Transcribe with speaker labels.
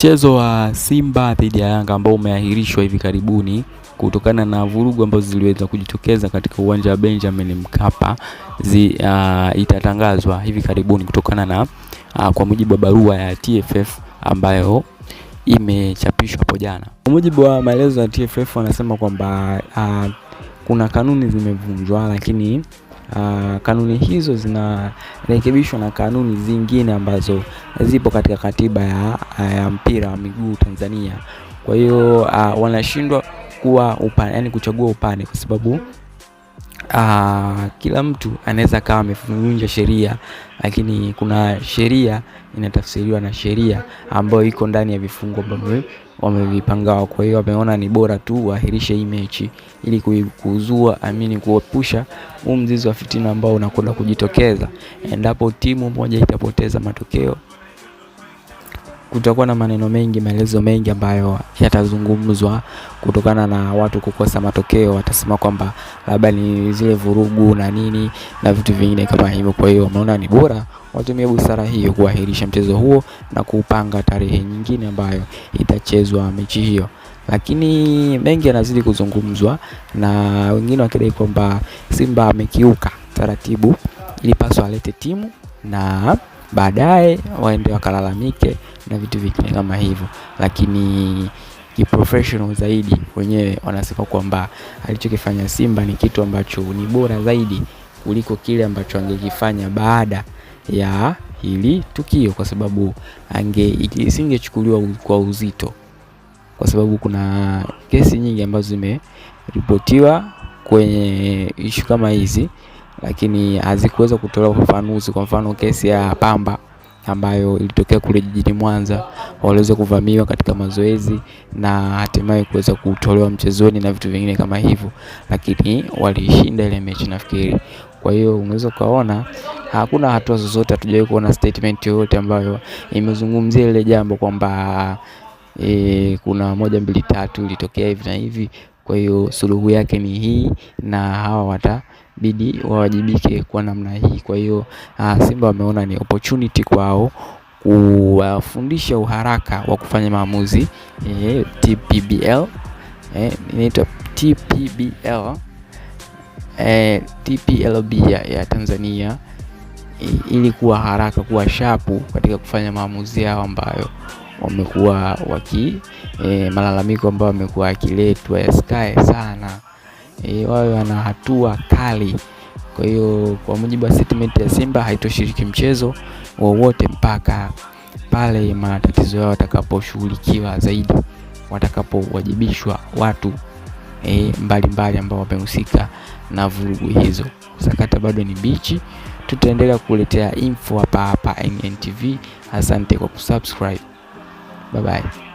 Speaker 1: Mchezo wa Simba dhidi ya Yanga ambao umeahirishwa hivi karibuni kutokana na vurugu ambazo ziliweza kujitokeza katika uwanja wa Benjamin Mkapa itatangazwa hivi karibuni kutokana na kwa mujibu wa barua ya TFF ambayo imechapishwa hapo jana. Kwa mujibu wa maelezo ya TFF wanasema kwamba kuna kanuni zimevunjwa, lakini kanuni hizo zinarekebishwa na kanuni zingine ambazo zipo katika katiba ya mpira wa miguu Tanzania. Kwa hiyo wanashindwa kuwa upande, yani kuchagua upande, kwa sababu kila mtu anaweza kama amevunja sheria, lakini kuna sheria inatafsiriwa na sheria ambayo iko ndani ya vifungo ambavyo wamevipanga. Kwa hiyo wameona ni bora tu waahirishe hii mechi ili kuepusha mzizi wa fitina ambao unakwenda kujitokeza endapo timu moja itapoteza matokeo. Kutakuwa na maneno mengi, maelezo mengi ambayo yatazungumzwa kutokana na watu kukosa matokeo. Watasema kwamba labda ni zile vurugu na nini na vitu vingine kama hivyo. Kwa hiyo wameona ni bora watumie busara hiyo kuahirisha mchezo huo na kupanga tarehe nyingine ambayo itachezwa mechi hiyo. Lakini mengi yanazidi kuzungumzwa na wengine wakidai kwamba Simba amekiuka taratibu, ilipaswa alete timu na baadaye waende wakalalamike na vitu vingine kama hivyo. Lakini kiprofessional zaidi wenyewe wanasema kwamba alichokifanya Simba ni kitu ambacho ni bora zaidi kuliko kile ambacho angekifanya baada ya hili tukio, kwa sababu isingechukuliwa kwa uzito, kwa sababu kuna kesi nyingi ambazo zimeripotiwa kwenye issue kama hizi, lakini hazikuweza kutolewa ufafanuzi. Kwa mfano kesi ya Pamba ambayo ilitokea kule jijini Mwanza, waliweza kuvamiwa katika mazoezi na hatimaye kuweza kutolewa mchezoni na vitu vingine kama hivyo, lakini walishinda ile mechi nafikiri. Kwa hiyo unaweza kuona hakuna hatua zozote, hatujawahi kuona statement yoyote ambayo imezungumzia ile jambo kwamba kuna 1 2 3 ilitokea hivi na hivi, kwa hiyo suluhu yake ni hii na hawa watabidi wawajibike kwa namna hii. Kwa hiyo Simba wameona ni opportunity kwao kuwafundisha uharaka wa kufanya maamuzi. TPBL inaitwa TPLB ya Tanzania, ili kuwa haraka, kuwa shapu katika kufanya maamuzi yao ambayo wamekuwa malalamiko ambayo wamekuwa akiletwa yasikae sana, wao wana hatua kali. Kwa hiyo kwa mujibu wa statement ya Simba, haitoshiriki mchezo wowote mpaka pale matatizo yao watakaposhughulikiwa zaidi, watakapowajibishwa watu mbalimbali ambao wamehusika na vurugu hizo. Sakata bado ni bichi, tutaendelea kukuletea info hapa NNTV. Asante kwa kusubscribe. Bye bye.